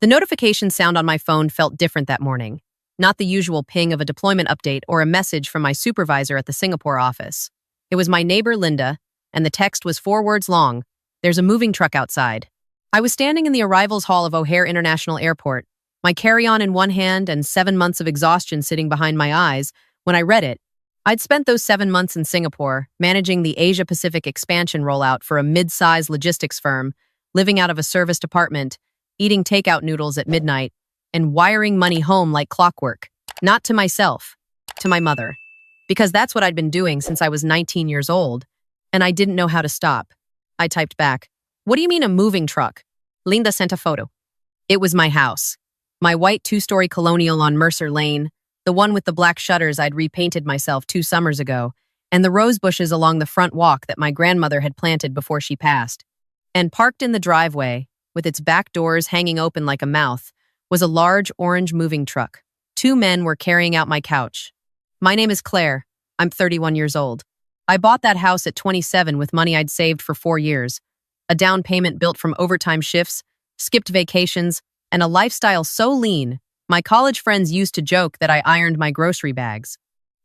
The notification sound on my phone felt different that morning. Not the usual ping of a deployment update or a message from my supervisor at the Singapore office. It was my neighbor, Linda, and the text was 4 words long. There's a moving truck outside. I was standing in the arrivals hall of O'Hare International Airport, my carry-on in one hand and 7 months of exhaustion sitting behind my eyes. When I read it, I'd spent those 7 months in Singapore, managing the Asia-Pacific expansion rollout for a mid-size logistics firm, living out of a serviced apartment, eating takeout noodles at midnight, and wiring money home like clockwork. Not to myself, to my mother. Because that's what I'd been doing since I was 19 years old, and I didn't know how to stop. I typed back, "What do you mean a moving truck?" Linda sent a photo. It was my house. My white 2-story colonial on Mercer Lane, the one with the black shutters I'd repainted myself 2 summers ago, and the rose bushes along the front walk that my grandmother had planted before she passed. And parked in the driveway, with its back doors hanging open like a mouth, was a large orange moving truck. 2 men were carrying out my couch. My name is Claire. I'm 31 years old. I bought that house at 27 with money I'd saved for 4 years. A down payment built from overtime shifts, skipped vacations, and a lifestyle so lean, my college friends used to joke that I ironed my grocery bags.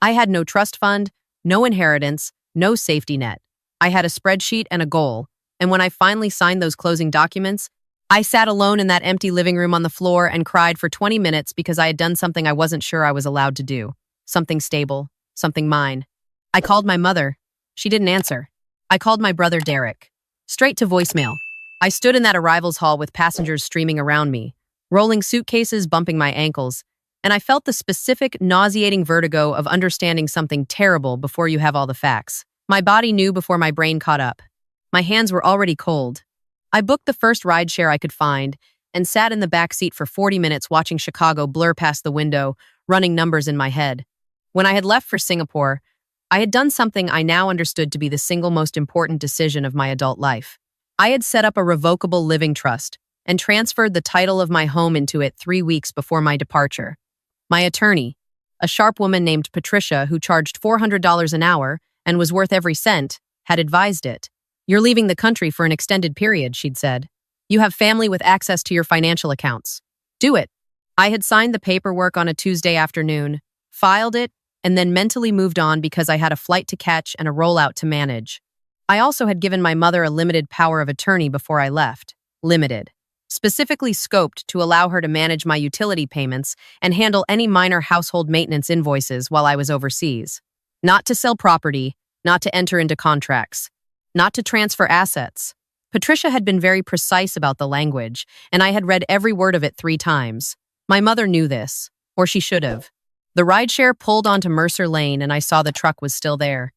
I had no trust fund, no inheritance, no safety net. I had a spreadsheet and a goal, and when I finally signed those closing documents, I sat alone in that empty living room on the floor and cried for 20 minutes because I had done something I wasn't sure I was allowed to do. Something stable, something mine. I called my mother. She didn't answer. I called my brother Derek. Straight to voicemail. I stood in that arrivals hall with passengers streaming around me, rolling suitcases bumping my ankles, and I felt the specific, nauseating vertigo of understanding something terrible before you have all the facts. My body knew before my brain caught up. My hands were already cold. I booked the first rideshare I could find and sat in the back seat for 40 minutes watching Chicago blur past the window, running numbers in my head. When I had left for Singapore, I had done something I now understood to be the single most important decision of my adult life. I had set up a Revocable Living Trust and transferred the title of my home into it 3 weeks before my departure. My attorney, a sharp woman named Patricia who charged $400 an hour and was worth every cent, had advised it. "You're leaving the country for an extended period," she'd said. "You have family with access to your financial accounts. Do it." I had signed the paperwork on a Tuesday afternoon, filed it, and then mentally moved on because I had a flight to catch and a rollout to manage. I also had given my mother a limited power of attorney before I left. Limited. Specifically scoped to allow her to manage my utility payments and handle any minor household maintenance invoices while I was overseas. Not to sell property, not to enter into contracts, not to transfer assets. Patricia had been very precise about the language, and I had read every word of it 3 times. My mother knew this, or she should have. The rideshare pulled onto Mercer Lane and I saw the truck was still there.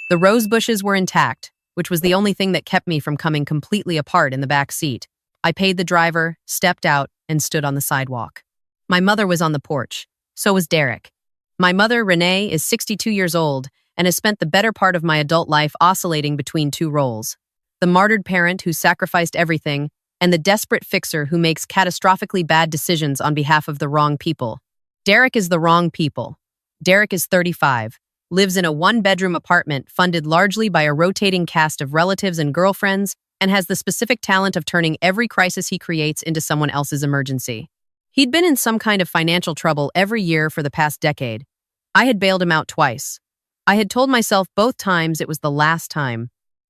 The rose bushes were intact, which was the only thing that kept me from coming completely apart in the back seat. I paid the driver, stepped out, and stood on the sidewalk. My mother was on the porch. So was Derek. My mother, Renee, is 62 years old and has spent the better part of my adult life oscillating between 2 roles. The martyred parent who sacrificed everything and the desperate fixer who makes catastrophically bad decisions on behalf of the wrong people. Derek is the wrong people. Derek is 35, lives in a 1-bedroom apartment funded largely by a rotating cast of relatives and girlfriends, and has the specific talent of turning every crisis he creates into someone else's emergency. He'd been in some kind of financial trouble every year for the past decade. I had bailed him out twice. I had told myself both times it was the last time.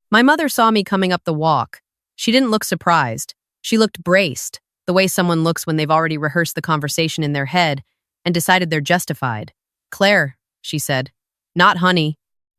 My mother saw me coming up the walk. She didn't look surprised. She looked braced, the way someone looks when they've already rehearsed the conversation in their head and decided they're justified. "Claire," she said. "Not honey.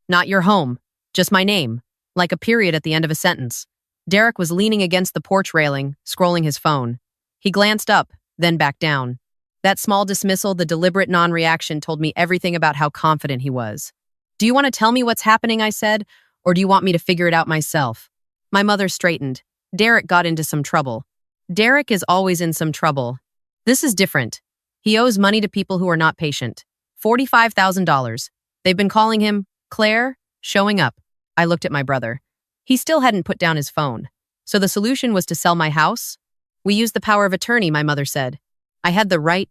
Not your home. Just my name." Like a period at the end of a sentence. Derek was leaning against the porch railing, scrolling his phone. He glanced up, then back down. That small dismissal, the deliberate non-reaction, told me everything about how confident he was. "Do you want to tell me what's happening?" I said, "or do you want me to figure it out myself?" My mother straightened. Derek got into some trouble. Derek is always in some trouble. This is different. He owes money to people who are not patient. $45,000. They've been calling him Claire, showing up. I looked at my brother. He still hadn't put down his phone. So the solution was to sell my house? "We used the power of attorney," my mother said. "I had the right."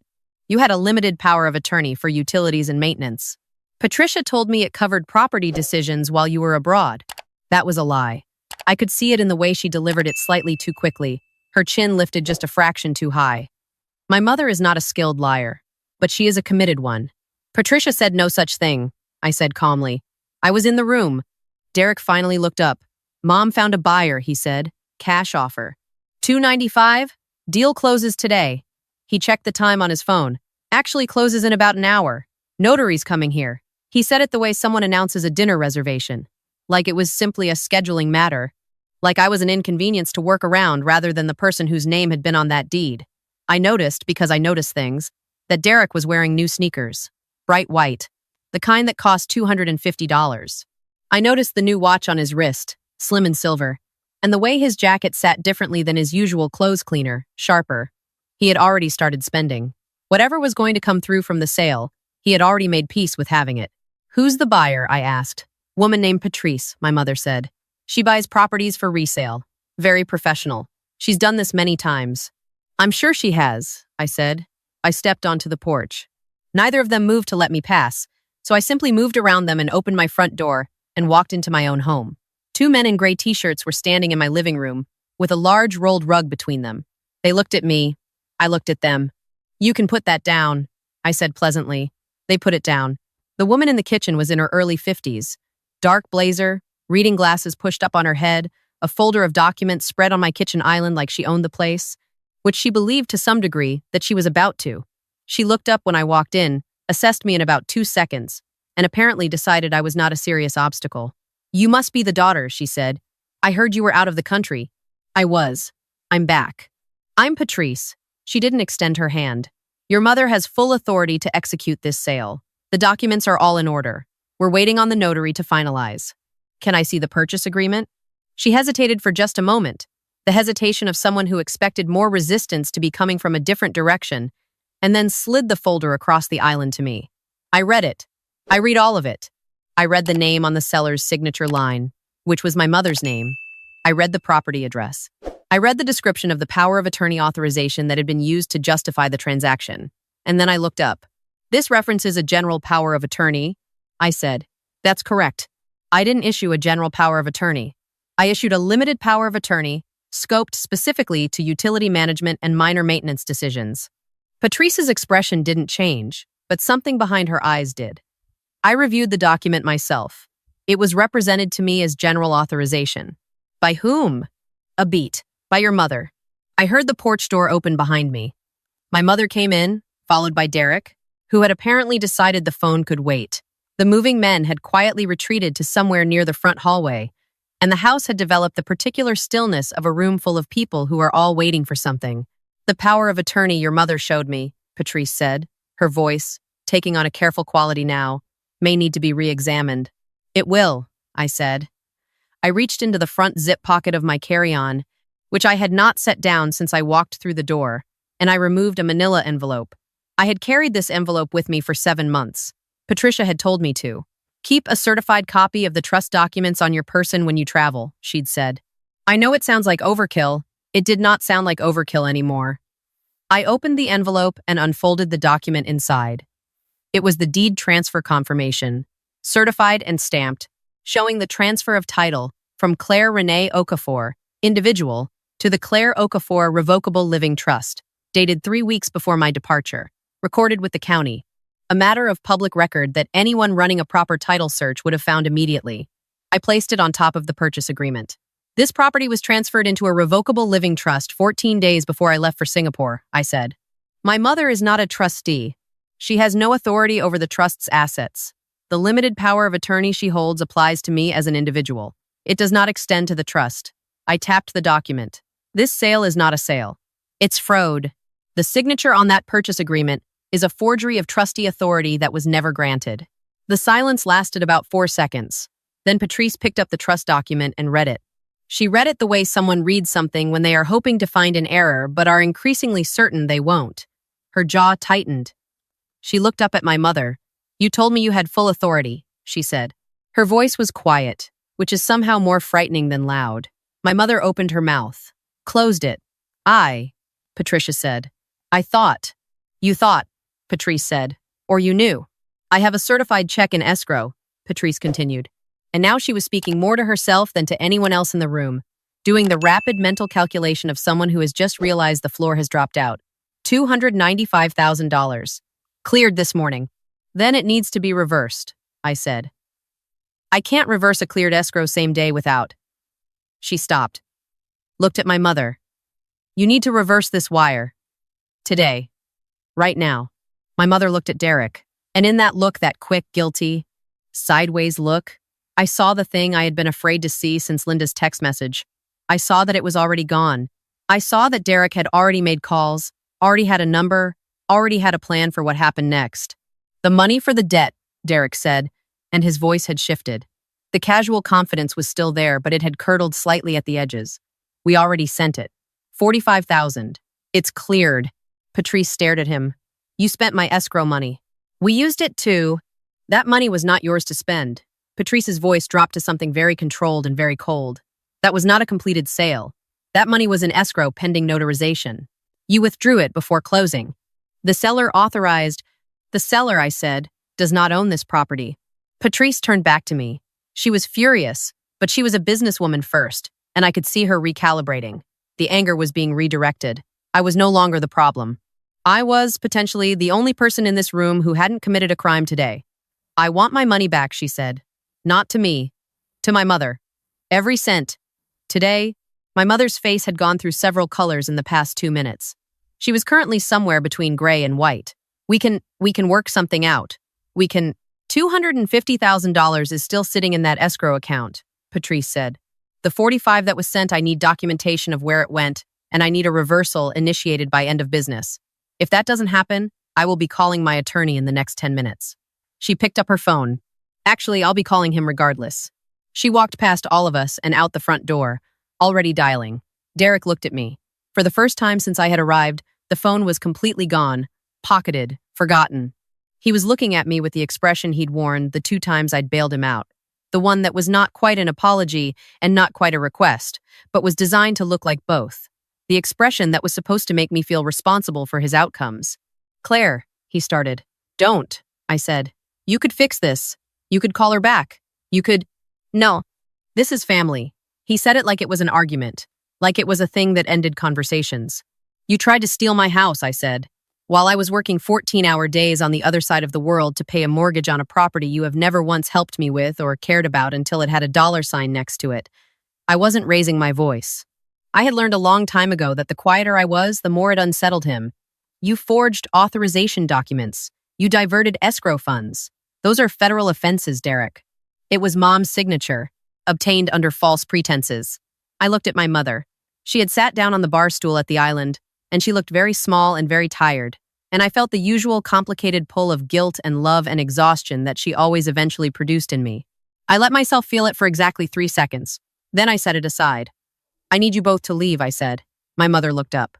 "You had a limited power of attorney for utilities and maintenance. Patricia told me it covered property decisions while you were abroad." That was a lie. I could see it in the way she delivered it slightly too quickly. Her chin lifted just a fraction too high. My mother is not a skilled liar, but she is a committed one. Patricia said no such thing, I said calmly. I was in the room. Derek finally looked up. Mom found a buyer, he said. Cash offer. $295? Deal closes today. He checked the time on his phone. Actually closes in about an hour. Notary's coming here. He said it the way someone announces a dinner reservation. Like it was simply a scheduling matter. Like I was an inconvenience to work around rather than the person whose name had been on that deed. I noticed, because I noticed things, that Derek was wearing new sneakers. Bright white. The kind that cost $250. I noticed the new watch on his wrist, slim and silver, and the way his jacket sat differently than his usual clothes cleaner, sharper. He had already started spending. Whatever was going to come through from the sale, he had already made peace with having it. Who's the buyer? I asked. Woman named Patrice, my mother said. She buys properties for resale. Very professional. She's done this many times. I'm sure she has, I said. I stepped onto the porch. Neither of them moved to let me pass, so I simply moved around them and opened my front door and walked into my own home. Two men in gray t-shirts were standing in my living room with a large rolled rug between them. They looked at me. I looked at them. You can put that down, I said pleasantly. They put it down. The woman in the kitchen was in her early 50s. Dark blazer, reading glasses pushed up on her head, a folder of documents spread on my kitchen island like she owned the place, which she believed to some degree that she was about to. She looked up when I walked in, assessed me in about 2 seconds, and apparently decided I was not a serious obstacle. You must be the daughter, she said. I heard you were out of the country. I was. I'm back. I'm Patrice. She didn't extend her hand. Your mother has full authority to execute this sale. The documents are all in order. We're waiting on the notary to finalize. Can I see the purchase agreement? She hesitated for just a moment, the hesitation of someone who expected more resistance to be coming from a different direction, and then slid the folder across the island to me. I read it. I read all of it. I read the name on the seller's signature line, which was my mother's name. I read the property address. I read the description of the power of attorney authorization that had been used to justify the transaction. And then I looked up. This references a general power of attorney, I said. That's correct. I didn't issue a general power of attorney. I issued a limited power of attorney, scoped specifically to utility management and minor maintenance decisions. Patrice's expression didn't change, but something behind her eyes did. I reviewed the document myself. It was represented to me as general authorization. By whom? A beat. By your mother. I heard the porch door open behind me. My mother came in, followed by Derek, who had apparently decided the phone could wait. The moving men had quietly retreated to somewhere near the front hallway, and the house had developed the particular stillness of a room full of people who are all waiting for something. The power of attorney your mother showed me, Patrice said, her voice, taking on a careful quality now, may need to be re-examined. It will, I said. I reached into the front zip pocket of my carry-on, which I had not set down since I walked through the door, and I removed a manila envelope. I had carried this envelope with me for 7 months. Patricia had told me to. Keep a certified copy of the trust documents on your person when you travel, she'd said. I know it sounds like overkill. It did not sound like overkill anymore. I opened the envelope and unfolded the document inside. It was the deed transfer confirmation, certified and stamped, showing the transfer of title from Claire Renee Okafor, individual, to the Claire Okafor Revocable Living Trust, dated 3 weeks before my departure, recorded with the county, a matter of public record that anyone running a proper title search would have found immediately. I placed it on top of the purchase agreement. This property was transferred into a revocable living trust 14 days before I left for Singapore, I said. My mother is not a trustee. She has no authority over the trust's assets. The limited power of attorney she holds applies to me as an individual. It does not extend to the trust. I tapped the document. This sale is not a sale. It's fraud. The signature on that purchase agreement is a forgery of trustee authority that was never granted. The silence lasted about 4 seconds. Then Patrice picked up the trust document and read it. She read it the way someone reads something when they are hoping to find an error but are increasingly certain they won't. Her jaw tightened. She looked up at my mother. You told me you had full authority, she said. Her voice was quiet, which is somehow more frightening than loud. My mother opened her mouth. Closed it. Patricia said. I thought. You thought, Patrice said. Or you knew. I have a certified check in escrow, Patrice continued. And now she was speaking more to herself than to anyone else in the room. doing the rapid mental calculation of someone who has just realized the floor has dropped out. $295,000. Cleared this morning. Then it needs to be reversed, I said. I can't reverse a cleared escrow same day without. She stopped. Looked at my mother. You need to reverse this wire. Today. Right now. My mother looked at Derek, and in that look, that quick, guilty, sideways look, I saw the thing I had been afraid to see since Linda's text message. I saw that it was already gone. I saw that Derek had already made calls, already had a number, already had a plan for what happened next. The money for the debt, Derek said, and his voice had shifted. The casual confidence was still there, but it had curdled slightly at the edges. We already sent it. $45,000. It's cleared. Patrice stared at him. You spent my escrow money. We used it too. That money was not yours to spend. Patrice's voice dropped to something very controlled and very cold. That was not a completed sale. That money was in escrow pending notarization. You withdrew it before closing. The seller, I said, does not own this property. Patrice turned back to me. She was furious, but she was a businesswoman first, and I could see her recalibrating. The anger was being redirected. I was no longer the problem. I was, potentially, the only person in this room who hadn't committed a crime today. I want my money back, she said. Not to me. To my mother. Every cent. Today, my mother's face had gone through several colors in the past 2 minutes. She was currently somewhere between gray and white. We can work something out. $250,000 is still sitting in that escrow account, Patrice said. The 45 that was sent, I need documentation of where it went, and I need a reversal initiated by end of business. If that doesn't happen, I will be calling my attorney in the next 10 minutes. She picked up her phone. Actually, I'll be calling him regardless. She walked past all of us and out the front door, already dialing. Derek looked at me. For the first time since I had arrived, the phone was completely gone, pocketed, forgotten. He was looking at me with the expression he'd worn the 2 times I'd bailed him out. The one that was not quite an apology and not quite a request, but was designed to look like both. The expression that was supposed to make me feel responsible for his outcomes. Claire, he started. Don't, I said. You could fix this. You could call her back. You could... No. This is family. He said it like it was an argument, like it was a thing that ended conversations. You tried to steal my house, I said. While I was working 14-hour days on the other side of the world to pay a mortgage on a property you have never once helped me with or cared about until it had a $sign next to it. I wasn't raising my voice. I had learned a long time ago that the quieter I was, the more it unsettled him. You forged authorization documents. You diverted escrow funds. Those are federal offenses, Derek. It was Mom's signature, obtained under false pretenses. I looked at my mother. She had sat down on the bar stool at the island, and she looked very small and very tired, and I felt the usual complicated pull of guilt and love and exhaustion that she always eventually produced in me. I let myself feel it for exactly 3 seconds. Then I set it aside. I need you both to leave, I said. My mother looked up.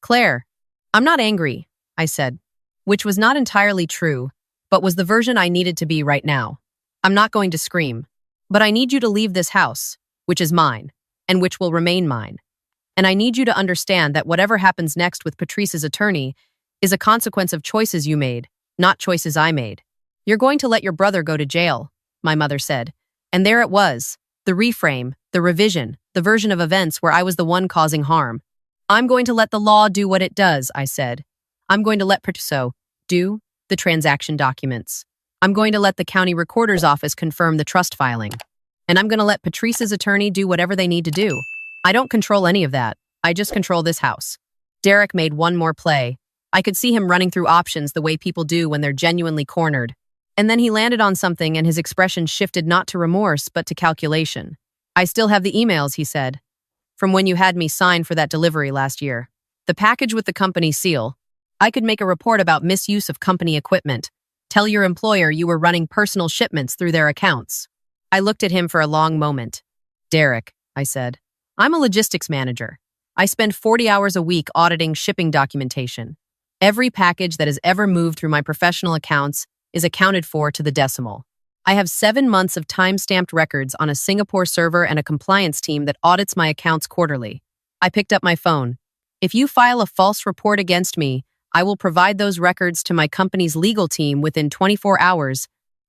Claire, I'm not angry, I said, which was not entirely true, but was the version I needed to be right now. I'm not going to scream, but I need you to leave this house, which is mine, and which will remain mine. And I need you to understand that whatever happens next with Patrice's attorney is a consequence of choices you made, not choices I made. You're going to let your brother go to jail, my mother said. And there it was, the reframe, the revision, the version of events where I was the one causing harm. I'm going to let the law do what it does, I said. I'm going to let Patrice do the transaction documents. I'm going to let the county recorder's office confirm the trust filing. And I'm going to let Patrice's attorney do whatever they need to do. I don't control any of that. I just control this house. Derek made one more play. I could see him running through options the way people do when they're genuinely cornered. And then he landed on something and his expression shifted not to remorse, but to calculation. I still have the emails, he said, from when you had me sign for that delivery last year. The package with the company seal. I could make a report about misuse of company equipment. Tell your employer you were running personal shipments through their accounts. I looked at him for a long moment. Derek, I said, I'm a logistics manager. I spend 40 hours a week auditing shipping documentation. Every package that has ever moved through my professional accounts is accounted for to the decimal. I have 7 months of time-stamped records on a Singapore server and a compliance team that audits my accounts quarterly. I picked up my phone. If you file a false report against me, I will provide those records to my company's legal team within 24 hours,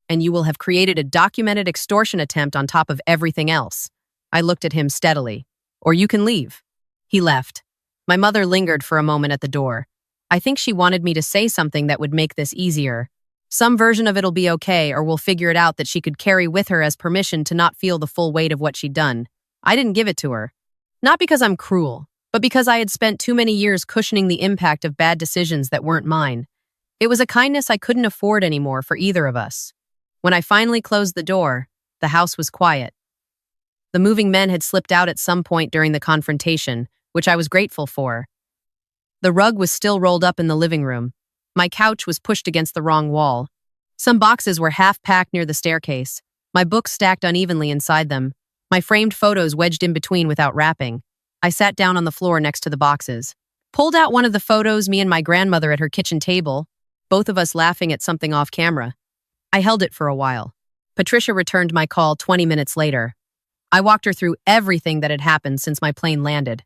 and you will have created a documented extortion attempt on top of everything else. I looked at him steadily. or you can leave." He left. My mother lingered for a moment at the door. I think she wanted me to say something that would make this easier. Some version of it'll be okay, or we'll figure it out that she could carry with her as permission to not feel the full weight of what she'd done. I didn't give it to her. Not because I'm cruel, but because I had spent too many years cushioning the impact of bad decisions that weren't mine. It was a kindness I couldn't afford anymore for either of us. When I finally closed the door, the house was quiet. The moving men had slipped out at some point during the confrontation, which I was grateful for. The rug was still rolled up in the living room. My couch was pushed against the wrong wall. Some boxes were half-packed near the staircase, my books stacked unevenly inside them, my framed photos wedged in between without wrapping. I sat down on the floor next to the boxes, pulled out one of the photos, me and my grandmother at her kitchen table, both of us laughing at something off camera. I held it for a while. Patricia returned my call 20 minutes later. I walked her through everything that had happened since my plane landed.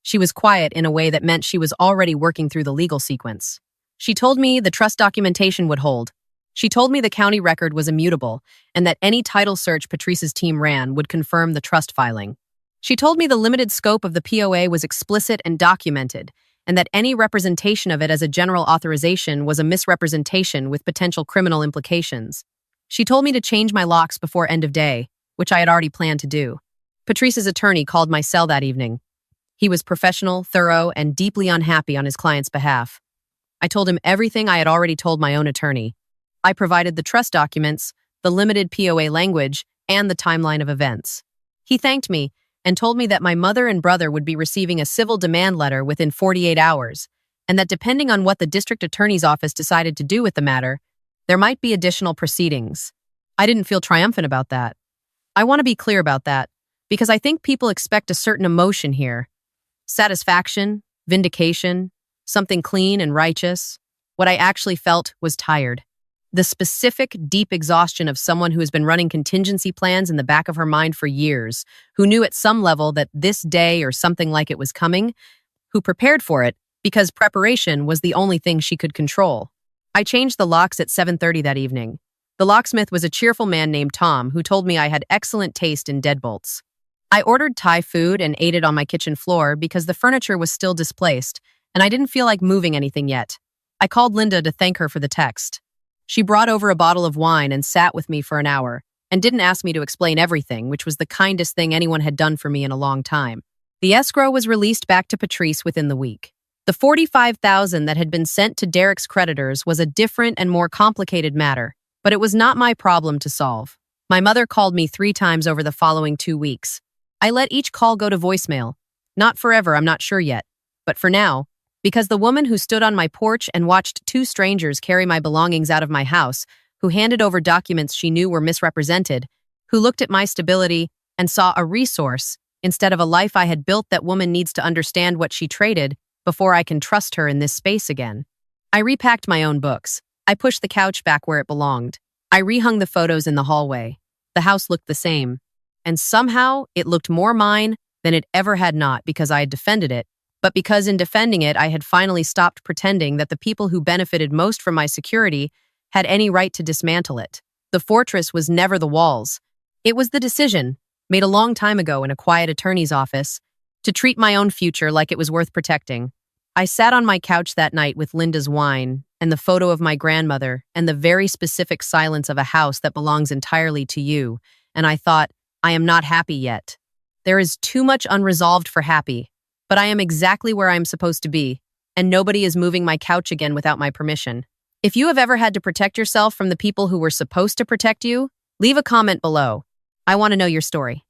She was quiet in a way that meant she was already working through the legal sequence. She told me the trust documentation would hold. She told me the county record was immutable and that any title search Patrice's team ran would confirm the trust filing. She told me the limited scope of the POA was explicit and documented, and that any representation of it as a general authorization was a misrepresentation with potential criminal implications. She told me to change my locks before end of day, which I had already planned to do. Patrice's attorney called my cell that evening. He was professional, thorough, and deeply unhappy on his client's behalf. I told him everything I had already told my own attorney. I provided the trust documents, the limited POA language, and the timeline of events. He thanked me and told me that my mother and brother would be receiving a civil demand letter within 48 hours, and that depending on what the district attorney's office decided to do with the matter, there might be additional proceedings. I didn't feel triumphant about that. I want to be clear about that, because I think people expect a certain emotion here. Satisfaction, vindication, something clean and righteous. What I actually felt was tired. The specific, deep exhaustion of someone who has been running contingency plans in the back of her mind for years, who knew at some level that this day or something like it was coming, who prepared for it because preparation was the only thing she could control. I changed the locks at 7:30 that evening. The locksmith was a cheerful man named Tom who told me I had excellent taste in deadbolts. I ordered Thai food and ate it on my kitchen floor because the furniture was still displaced, and I didn't feel like moving anything yet. I called Linda to thank her for the text. She brought over a bottle of wine and sat with me for an hour, and didn't ask me to explain everything, which was the kindest thing anyone had done for me in a long time. The escrow was released back to Patrice within the week. The $45,000 that had been sent to Derek's creditors was a different and more complicated matter, but it was not my problem to solve. My mother called me 3 times over the following 2 weeks. I let each call go to voicemail. Not forever, I'm not sure yet, but for now, because the woman who stood on my porch and watched 2 strangers carry my belongings out of my house, who handed over documents she knew were misrepresented, who looked at my stability and saw a resource instead of a life I had built, that woman needs to understand what she traded before I can trust her in this space again. I repacked my own books. I pushed the couch back where it belonged. I rehung the photos in the hallway. The house looked the same. And somehow, it looked more mine than it ever had, not because I had defended it, but because in defending it, I had finally stopped pretending that the people who benefited most from my security had any right to dismantle it. The fortress was never the walls. It was the decision, made a long time ago in a quiet attorney's office, to treat my own future like it was worth protecting. I sat on my couch that night with Linda's wine and the photo of my grandmother and the very specific silence of a house that belongs entirely to you, and I thought, I am not happy yet. There is too much unresolved for happy, but I am exactly where I am supposed to be, and nobody is moving my couch again without my permission. If you have ever had to protect yourself from the people who were supposed to protect you, leave a comment below. I want to know your story.